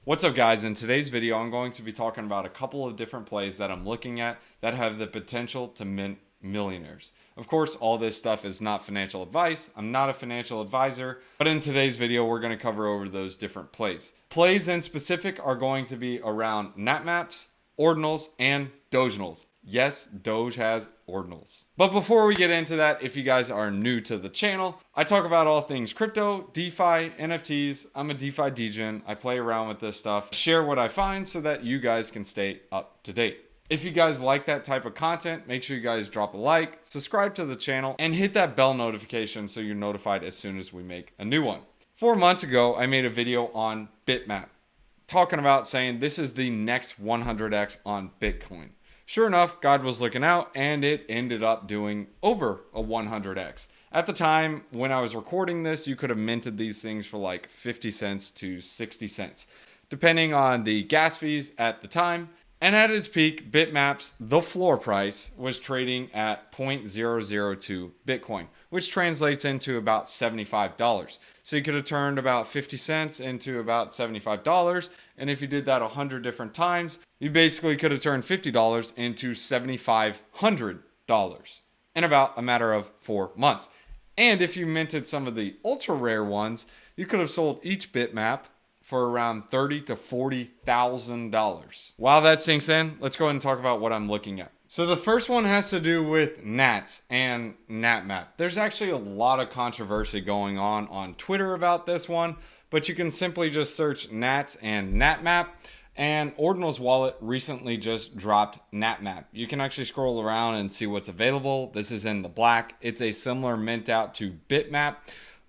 What's up, guys? In today's video, I'm going to be talking about a couple of different plays that I'm looking at that have the potential to mint millionaires. Of course, all this stuff is not financial advice. I'm not a financial advisor, but in today's video, we're going to cover over those different plays. Plays in specific are going to be around Natmaps, Ordinals, and Doginals. Yes, Doge has ordinals. But before we get into that, if you guys are new to the channel, I talk about all things crypto, DeFi, NFTs. I'm a DeFi degen. I play around with this stuff, share what I find so that you guys can stay up to date. If you guys like that type of content, make sure you guys drop a like, subscribe to the channel, and hit that bell notification so you're notified as soon as we make a new one. 4 months ago, I made a video on Bitmap, talking about saying this is the next 100x on Bitcoin. Sure enough, God was looking out, and it ended up doing over a 100x. At the time when I was recording this, you could have minted these things for like 50 cents to 60 cents, depending on the gas fees at the time. And at its peak, Bitmap's the floor price was trading at 0.002 Bitcoin, which translates into about $75. So you could have turned about 50 cents into about $75. And if you did that 100 different times, you basically could have turned $50 into $7,500 in about a matter of 4 months. And if you minted some of the ultra rare ones, you could have sold each Bitmap for around $30,000 to $40,000. While that sinks in, let's go ahead and talk about what I'm looking at. So the first one has to do with Nats and Natmap. There's actually a lot of controversy going on Twitter about this one, but you can simply just search Nats and Natmap. And Ordinals Wallet recently just dropped Natmap. You can actually scroll around and see what's available. This is in the black. It's a similar mint out to Bitmap.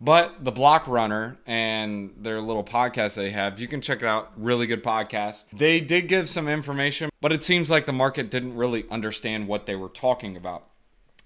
But the Block Runner and their little podcast they have, you can check it out. Really good podcast. They did give some information, but it seems like the market didn't really understand what they were talking about.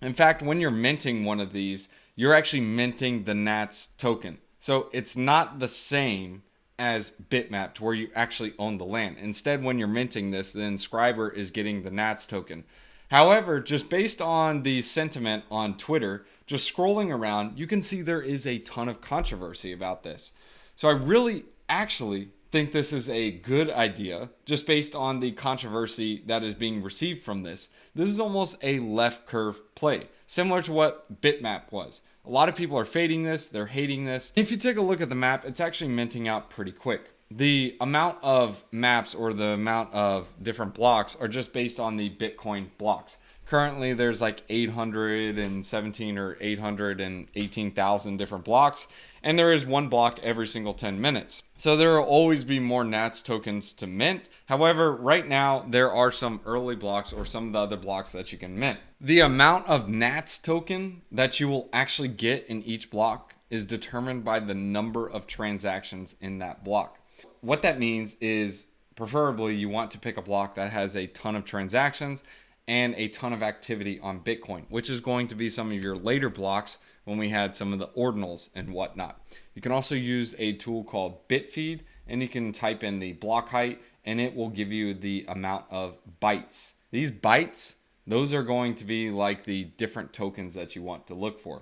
In fact, when you're minting one of these, you're actually minting the Nats token. So it's not the same as Bitmap, where you actually own the land. Instead, when you're minting this, the inscriber is getting the Nats token. However, just based on the sentiment on Twitter, just scrolling around, you can see there is a ton of controversy about this. So I really actually think this is a good idea, just based on the controversy that is being received from this. This is almost a left curve play, similar to what Bitmap was. A lot of people are fading this, they're hating this. If you take a look at the map, it's actually minting out pretty quick. The amount of maps or the amount of different blocks are just based on the Bitcoin blocks. Currently, there's like 817 or 818,000 different blocks, and there is one block every single 10 minutes. So there will always be more Nats tokens to mint. However, right now, there are some early blocks or some of the other blocks that you can mint. The amount of Nats token that you will actually get in each block is determined by the number of transactions in that block. What that means is preferably you want to pick a block that has a ton of transactions and a ton of activity on Bitcoin, which is going to be some of your later blocks when we had some of the ordinals and whatnot. You can also use a tool called Bitfeed, and you can type in the block height and it will give you the amount of bytes. These bytes, those are going to be like the different tokens that you want to look for.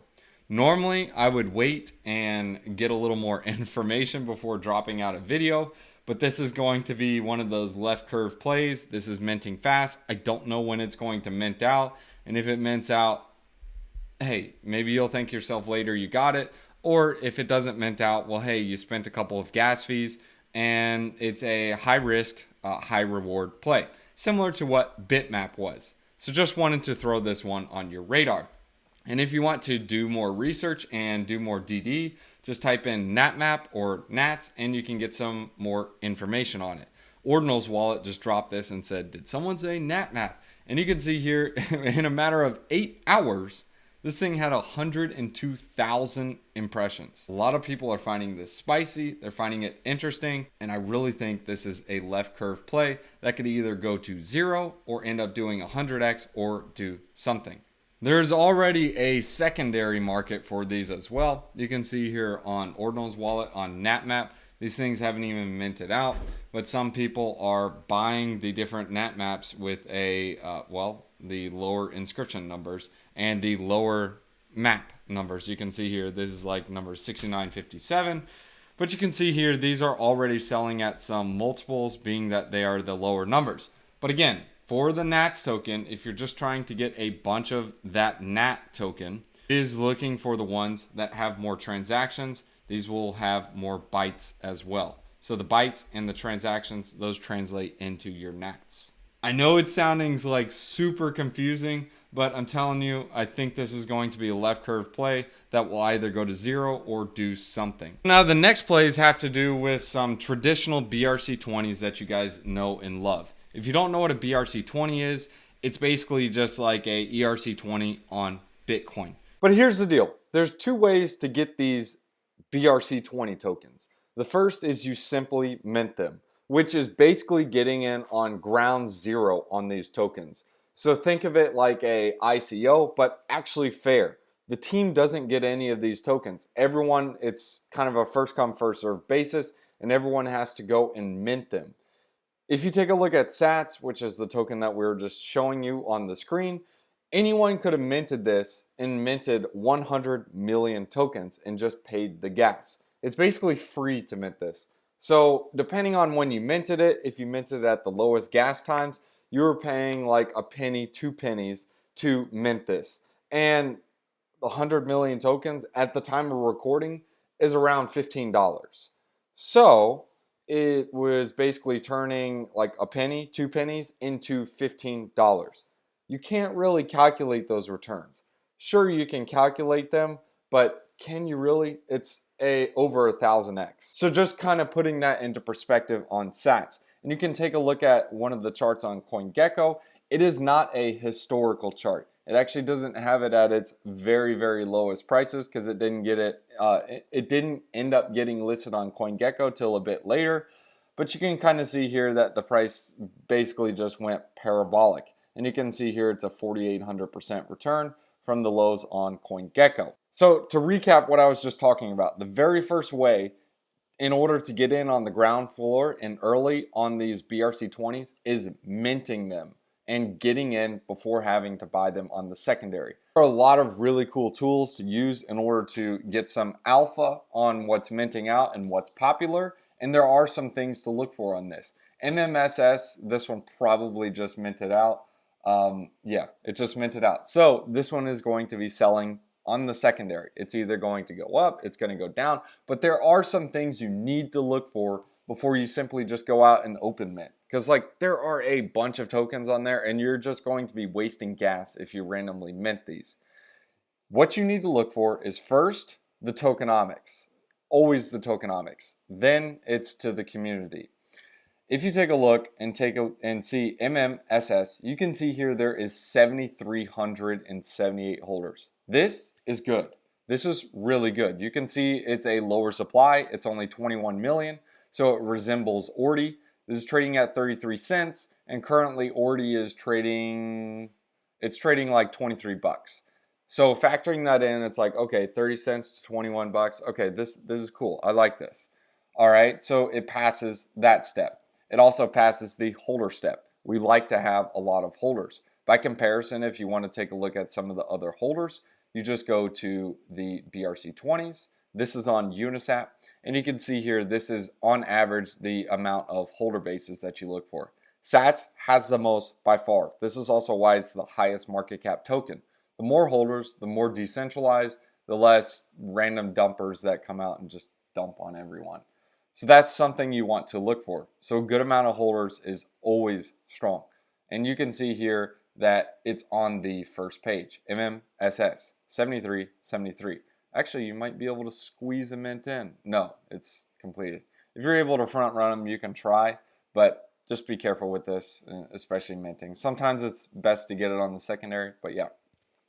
Normally, I would wait and get a little more information before dropping out a video, but this is going to be one of those left curve plays. This is minting fast. I don't know when it's going to mint out, and if it mints out, hey, maybe you'll thank yourself later you got it, or if it doesn't mint out, well, hey, you spent a couple of gas fees, and it's a high risk, high reward play, similar to what Bitmap was. So just wanted to throw this one on your radar. And if you want to do more research and do more DD, just type in Natmap or Nats and you can get some more information on it. Ordinals Wallet just dropped this and said, did someone say Natmap? And you can see here in a matter of 8 hours, this thing had 102,000 impressions. A lot of people are finding this spicy. They're finding it interesting. And I really think this is a left curve play that could either go to 0 or end up doing 100x or do something. There's already a secondary market for these as well. You can see here on Ordinals Wallet, on Natmap, these things haven't even minted out, but some people are buying the different Natmaps with a, the lower inscription numbers and the lower map numbers. You can see here, this is like number 6957. But you can see here, these are already selling at some multiples, being that they are the lower numbers. But again, for the NATS token, if you're just trying to get a bunch of that NAT token, it is looking for the ones that have more transactions. These will have more bytes as well. So the bytes and the transactions, those translate into your NATs. I know it's sounding like super confusing, but I'm telling you, I think this is going to be a left curve play that will either go to zero or do something. Now, the next plays have to do with some traditional BRC20s that you guys know and love. If you don't know what a BRC20 is, it's basically just like a ERC20 on Bitcoin. But here's the deal. There's two ways to get these BRC20 tokens. The first is you simply mint them, which is basically getting in on ground zero on these tokens. So think of it like a ICO, but actually fair. The team doesn't get any of these tokens. Everyone, it's kind of a first come, first serve basis, and everyone has to go and mint them. If you take a look at Sats, which is the token that we were just showing you on the screen, anyone could have minted this and minted 100 million tokens and just paid the gas. It's basically free to mint this. So depending on when you minted it, if you minted it at the lowest gas times, you were paying like a penny, 2 pennies to mint this. And 100 million tokens at the time of recording is around $15. So it was basically turning like a penny, 2 pennies into $15. You can't really calculate those returns. Sure, you can calculate them, but can you really? It's over 1,000x. So just kind of putting that into perspective on Sats. And you can take a look at one of the charts on CoinGecko. It is not a historical chart. It actually doesn't have it at its very, very lowest prices because it didn't get it. It didn't end up getting listed on CoinGecko till a bit later. But you can kind of see here that the price basically just went parabolic. And you can see here it's a 4,800% return from the lows on CoinGecko. So to recap what I was just talking about, the very first way in order to get in on the ground floor and early on these BRC20s is minting them and getting in before having to buy them on the secondary. There are a lot of really cool tools to use in order to get some alpha on what's minting out and what's popular, and there are some things to look for on this. MMSS, this one probably just minted out. Yeah, it just minted out. So this one is going to be selling on the secondary. It's either going to go up, it's going to go down, but there are some things you need to look for before you simply just go out and open mint. Because like there are a bunch of tokens on there and you're just going to be wasting gas if you randomly mint these. What you need to look for is first the tokenomics. Always the tokenomics. Then it's to the community. If you take a look and see MMSS, you can see here there is 7,378 holders. This is good. This is really good. You can see it's a lower supply. It's only 21 million, so it resembles Ordi. This is trading at 33 cents, and currently Ordi is trading, it's trading like 23 bucks. So factoring that in, it's like, okay, 30 cents to 21 bucks. Okay, this is cool. I like this. All right, so it passes that step. It also passes the holder step. We like to have a lot of holders. By comparison, if you want to take a look at some of the other holders, you just go to the BRC20s. This is on Unisat, and you can see here this is on average the amount of holder bases that you look for. Sats has the most by far. This is also why it's the highest market cap token. The more holders, the more decentralized, the less random dumpers that come out and just dump on everyone. So that's something you want to look for. So a good amount of holders is always strong. And you can see here that it's on the first page. MMSS 7373. Actually, you might be able to squeeze a mint in. No, it's completed. If you're able to front run them, you can try, but just be careful with this, especially minting. Sometimes it's best to get it on the secondary, but yeah.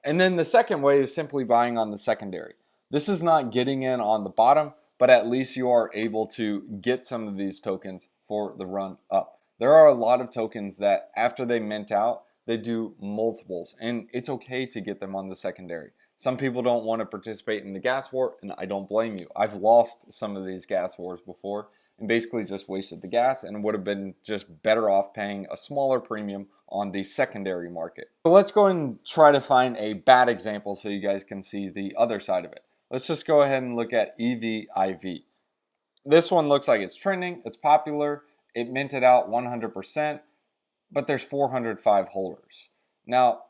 And then the second way is simply buying on the secondary. This is not getting in on the bottom, but at least you are able to get some of these tokens for the run up. There are a lot of tokens that after they mint out, they do multiples, and it's okay to get them on the secondary. Some people don't want to participate in the gas war, and I don't blame you. I've lost some of these gas wars before and basically just wasted the gas and would have been just better off paying a smaller premium on the secondary market. So let's go and try to find a bad example so you guys can see the other side of it. Let's just go ahead and look at EVIV. This one looks like it's trending, it's popular, it minted out 100%, but there's 405 holders. Now,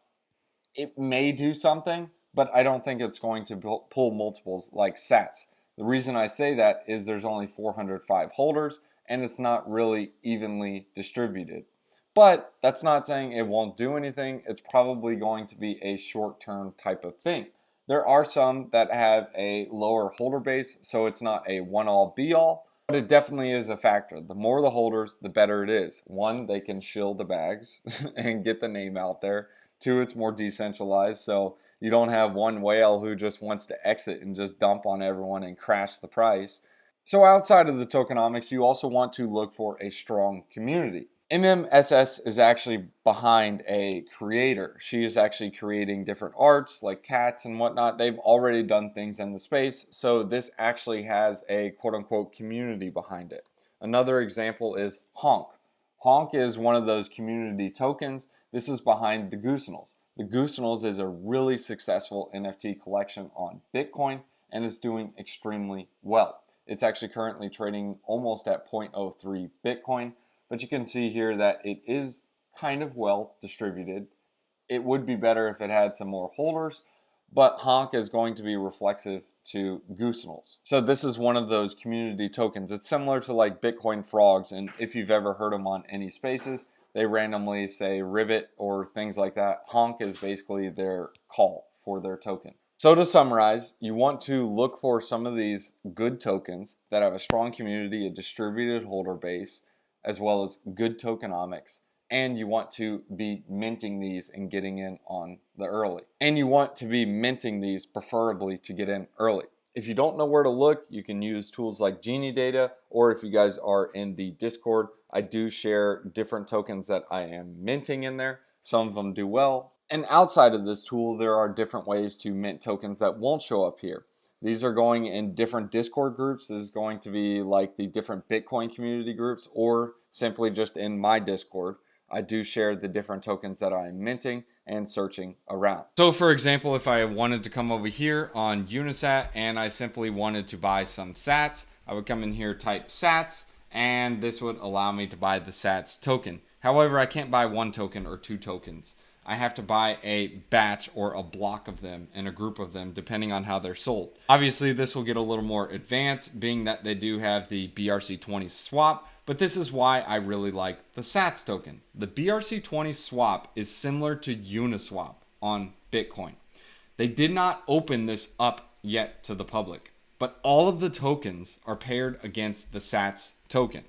it may do something, but I don't think it's going to pull multiples like Sats. The reason I say that is there's only 405 holders and it's not really evenly distributed. But that's not saying it won't do anything. It's probably going to be a short-term type of thing. There are some that have a lower holder base, so it's not a one-all be-all, but it definitely is a factor. The more the holders, the better it is. One, they can shill the bags and get the name out there. Two, it's more decentralized, so you don't have one whale who just wants to exit and just dump on everyone and crash the price. So outside of the tokenomics, you also want to look for a strong community. MMSS is actually behind a creator. She is actually creating different arts like cats and whatnot. They've already done things in the space, so this actually has a quote-unquote community behind it. Another example is Honk. Honk is one of those community tokens. This is behind the Doginals. The Doginals is a really successful NFT collection on Bitcoin and is doing extremely well. It's actually currently trading almost at 0.03 Bitcoin. But you can see here that it is kind of well distributed. It would be better if it had some more holders, but Honk is going to be reflexive to Doginals. So this is one of those community tokens. It's similar to like Bitcoin frogs, and if you've ever heard them on any spaces, they randomly say ribbit or things like that. Honk is basically their call for their token. So to summarize, you want to look for some of these good tokens that have a strong community, a distributed holder base, as well as good tokenomics, and you want to be minting these and getting in on the early. And you want to be minting these preferably to get in early. If you don't know where to look, you can use tools like Genie Data, or if you guys are in the Discord, I do share different tokens that I am minting in there. Some of them do well. And outside of this tool, there are different ways to mint tokens that won't show up here. These are going in different Discord groups. This is going to be like the different Bitcoin community groups, or simply just in my Discord. I do share the different tokens that I'm minting and searching around. So for example, if I wanted to come over here on Unisat and I simply wanted to buy some sats, I would come in here, type sats, and this would allow me to buy the sats token. However, I can't buy one token or two tokens. I have to buy a batch or a block of them and a group of them depending on how they're sold. Obviously, this will get a little more advanced, being that they do have the Brc20s swap, but this is why I really like the Sats token. The Brc20 swap is similar to Uniswap on Bitcoin. They did not open this up yet to the public, but all of the tokens are paired against the Sats token.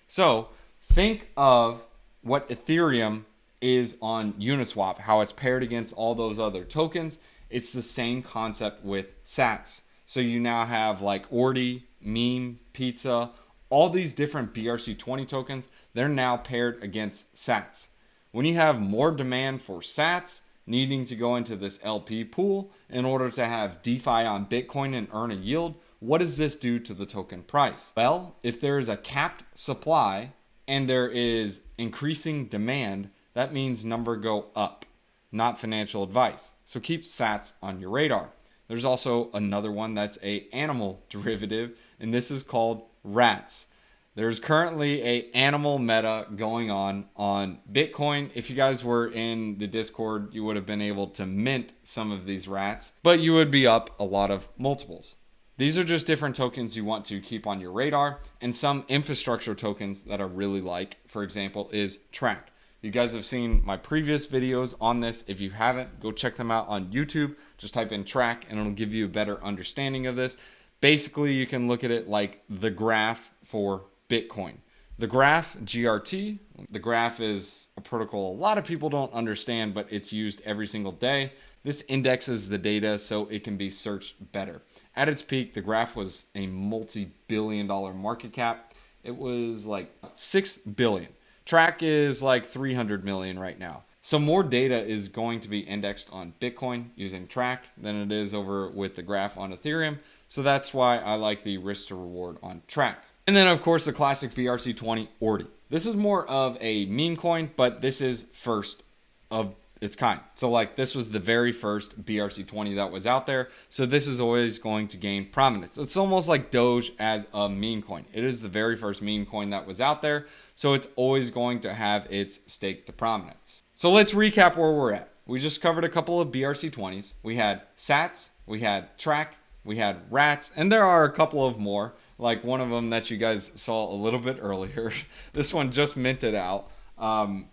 So think of what Ethereum is on Uniswap, how it's paired against all those other tokens. It's the same concept with Sats. So you now have like Ordi, Meme, Pizza, all these different Brc20 tokens, they're now paired against Sats. When you have more demand for Sats, needing to go into this LP pool in order to have DeFi on Bitcoin and earn a yield, what does this do to the token price? Well, if there is a capped supply and there is increasing demand, that means number go up, not financial advice. So keep Sats on your radar. There's also another one that's a animal derivative, and this is called rats. There's currently a animal meta going on Bitcoin. If you guys were in the Discord, you would have been able to mint some of these rats, but you would be up a lot of multiples. These are just different tokens you want to keep on your radar, and some infrastructure tokens that I really like, for example, is Track. You guys have seen my previous videos on this. If you haven't, go check them out on YouTube. Just type in Track and it'll give you a better understanding of this. Basically, you can look at it like the graph for Bitcoin. The graph, GRT, the graph is a protocol a lot of people don't understand, but it's used every single day. This indexes the data so it can be searched better. At its peak, the graph was a multi-billion-dollar market cap. It was like 6 billion. Track is like 300 million right now. So more data is going to be indexed on Bitcoin using Track than it is over with the graph on Ethereum. So that's why I like the risk to reward on Track. And then of course the classic Brc20 Ordi. This is more of a meme coin, but this is first of its kind. So like this was the very first BRC20 that was out there. So this is always going to gain prominence. It's almost like Doge as a meme coin. It is the very first meme coin that was out there. So it's always going to have its stake to prominence. So let's recap where we're at. We just covered a couple of BRC20s. We had Sats, we had Track, we had Rats, and there are a couple of more. Like one of them that you guys saw a little bit earlier. This one just minted out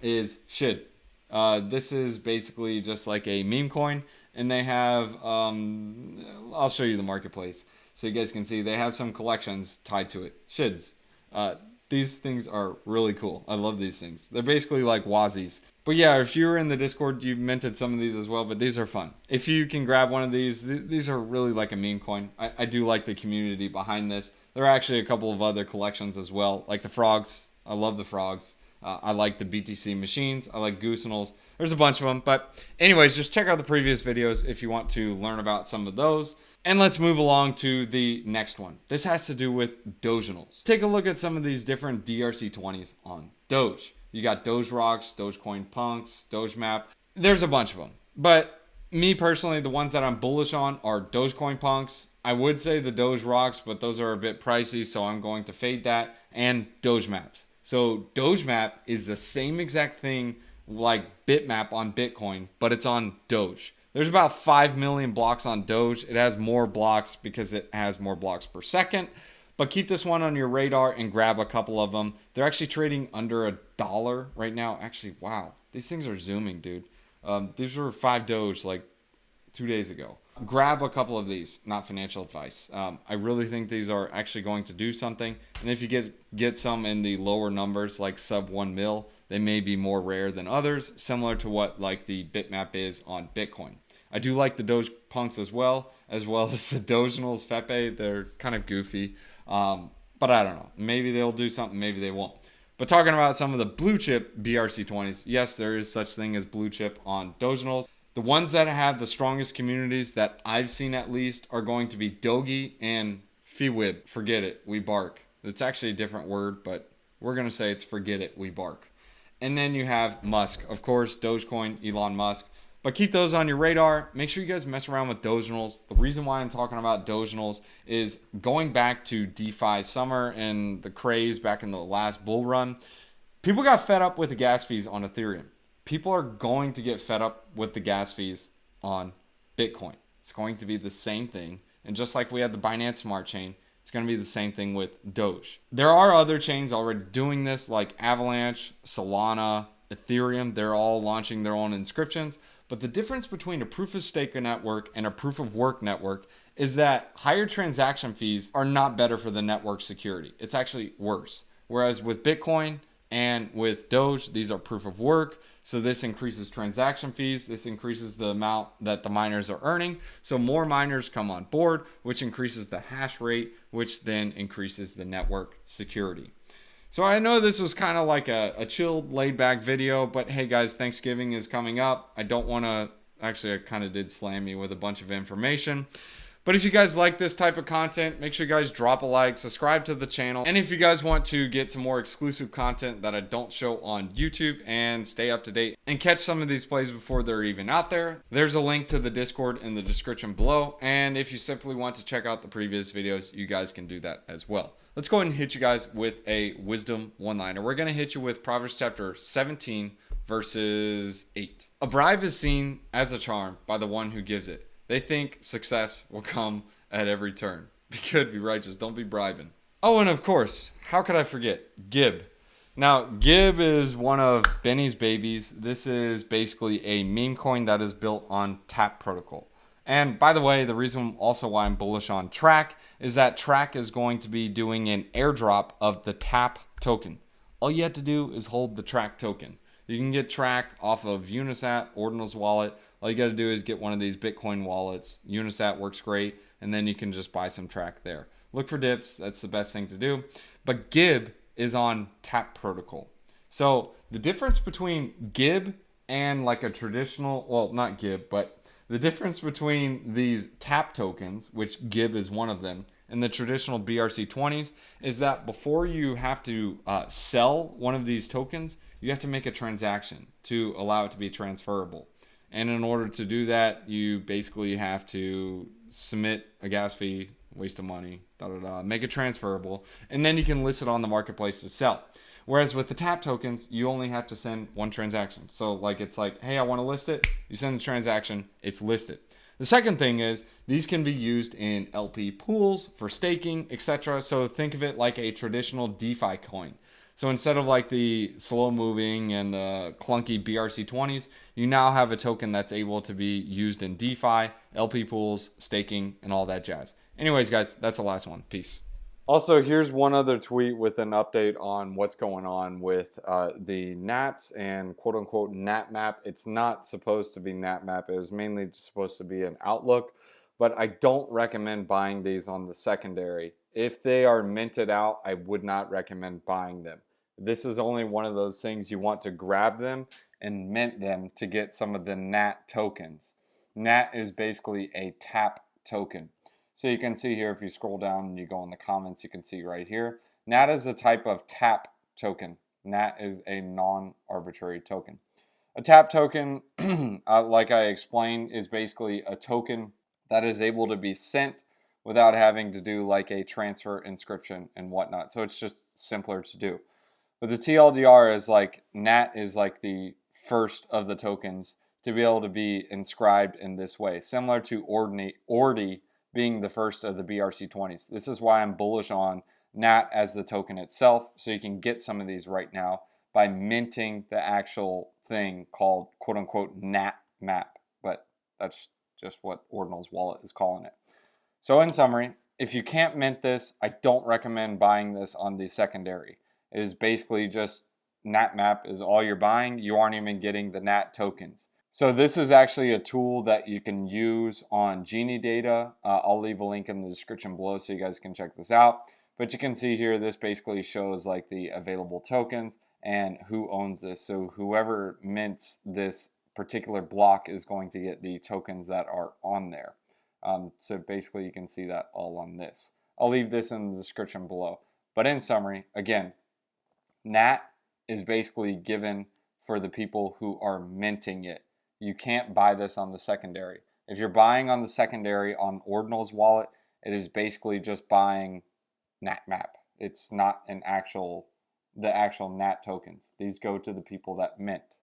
is SHID. This is basically just like a meme coin, and they have I'll show you the marketplace so you guys can see they have some collections tied to it. SHIDs. These things are really cool. I love these things. They're basically like Wazies. But yeah, if you were in the Discord, you minted some of these as well, but these are fun. If you can grab one of these are really like a meme coin. I do like the community behind this. There are actually a couple of other collections as well, like the frogs. I love the frogs. I like the BTC machines. I like Doginals. There's a bunch of them. But anyways, just check out the previous videos if you want to learn about some of those. And let's move along to the next one. This has to do with Doginals. Take a look at some of these different DRC20s on Doge. You got Doge Rocks, Dogecoin Punks, Dogemap. There's a bunch of them. But me personally, the ones that I'm bullish on are Dogecoin Punks. I would say the Doge Rocks, but those are a bit pricey, so I'm going to fade that. And Dogemaps. So Dogemap is the same exact thing like Bitmap on Bitcoin, but it's on Doge. There's about 5 million blocks on Doge. It has more blocks because it has more blocks per second. But keep this one on your radar and grab a couple of them. They're actually trading under $1 right now. Actually, wow. These things are zooming, dude. These were 5 Doge like 2 days ago. Grab a couple of these, not financial advice. I really think these are actually going to do something. And if you get some in the lower numbers, like sub 1 mil, they may be more rare than others, similar to what like the Bitmap is on Bitcoin. I do like the Doge Punks as well as the Doginals, Fepe. They're kind of goofy. But I don't know. Maybe they'll do something, maybe they won't. But talking about some of the blue chip BRC20s, yes, there is such thing as blue chip on Doginals. The ones that have the strongest communities that I've seen at least are going to be Doge and Fwib. Forget it, we bark. It's actually a different word, but we're going to say it's forget it, we bark. And then you have Musk. Of course, Dogecoin, Elon Musk. But keep those on your radar. Make sure you guys mess around with Doginals. The reason why I'm talking about Doginals is going back to DeFi summer and the craze back in the last bull run. People got fed up with the gas fees on Ethereum. People are going to get fed up with the gas fees on Bitcoin. It's going to be the same thing. And just like we had the Binance Smart Chain, it's going to be the same thing with Doge. There are other chains already doing this like Avalanche, Solana, Ethereum. They're all launching their own inscriptions. But the difference between a proof of stake network and a proof of work network is that higher transaction fees are not better for the network security. It's actually worse. Whereas with Bitcoin and with Doge, these are proof of work. So this increases transaction fees. This increases the amount that the miners are earning. So more miners come on board, which increases the hash rate, which then increases the network security. So I know this was kind of like a chilled, laid-back video, but hey guys, Thanksgiving is coming up. I don't want to, actually I kind of did slam me with a bunch of information. But if you guys like this type of content, make sure you guys drop a like, subscribe to the channel. And if you guys want to get some more exclusive content that I don't show on YouTube and stay up to date and catch some of these plays before they're even out there, there's a link to the Discord in the description below. And if you simply want to check out the previous videos, you guys can do that as well. Let's go ahead and hit you guys with a wisdom one-liner. We're going to hit you with Proverbs chapter 17, verses 8. A bribe is seen as a charm by the one who gives it. They think success will come at every turn. Be good, be righteous, don't be bribing. Oh, and of course, how could I forget? Gib. Now, Gib is one of Benny's babies. This is basically a meme coin that is built on Tap protocol. And by the way, the reason also why I'm bullish on Track is that Track is going to be doing an airdrop of the Tap token. All you have to do is hold the Track token. You can get Track off of Unisat, Ordinal's wallet. All you got to do is get one of these Bitcoin wallets. Unisat works great, and then you can just buy some Track there. Look for dips. That's the best thing to do. But Gib is on Tap protocol. So the difference between Gib and like a traditional, well, not Gib, but the difference between these Tap tokens, which Gib is one of them, and the traditional BRC20s is that before you have to sell one of these tokens, you have to make a transaction to allow it to be transferable. And in order to do that, you basically have to submit a gas fee, waste of money, make it transferable, and then you can list it on the marketplace to sell. Whereas with the tap tokens, you only have to send one transaction. So like it's like, hey, I want to list it. You send the transaction, it's listed. The second thing is these can be used in LP pools for staking, etc. So think of it like a traditional DeFi coin. So instead of like the slow moving and the clunky BRC20s, you now have a token that's able to be used in DeFi, LP pools, staking, and all that jazz. Anyways, guys, that's the last one. Peace. Also, here's one other tweet with an update on what's going on with the Nats and quote-unquote Natmap. It's not supposed to be Natmap. It was mainly supposed to be an outlook, but I don't recommend buying these on the secondary. If they are minted out, I would not recommend buying them. This is only one of those things you want to grab them and mint them to get some of the Nat tokens. Nat is basically a tap token. So you can see here, if you scroll down and you go in the comments, you can see right here, NAT is a type of tap token. NAT is a non-arbitrary token. A tap token, like I explained, is basically a token that is able to be sent without having to do like a transfer inscription and whatnot. So it's just simpler to do. But the TLDR is like, NAT is like the first of the tokens to be able to be inscribed in this way, similar to ORDI being the first of the BRC20s. This is why I'm bullish on NAT as the token itself, so you can get some of these right now by minting the actual thing called quote-unquote Natmap, but that's just what Ordinal's wallet is calling it. So in summary, if you can't mint this, I don't recommend buying this on the secondary. It is basically just Natmap is all you're buying. You aren't even getting the NAT tokens. So this is actually a tool that you can use on Genie data. I'll leave a link in the description below so you guys can check this out. But you can see here, this basically shows like the available tokens and who owns this. So whoever mints this particular block is going to get the tokens that are on there. So basically you can see that all on this. I'll leave this in the description below. But in summary, again, NAT is basically given for the people who are minting it. You can't buy this on the secondary. If you're buying on the secondary on Ordinal's wallet, it is basically just buying Natmap. It's not the actual NAT tokens. These go to the people that mint.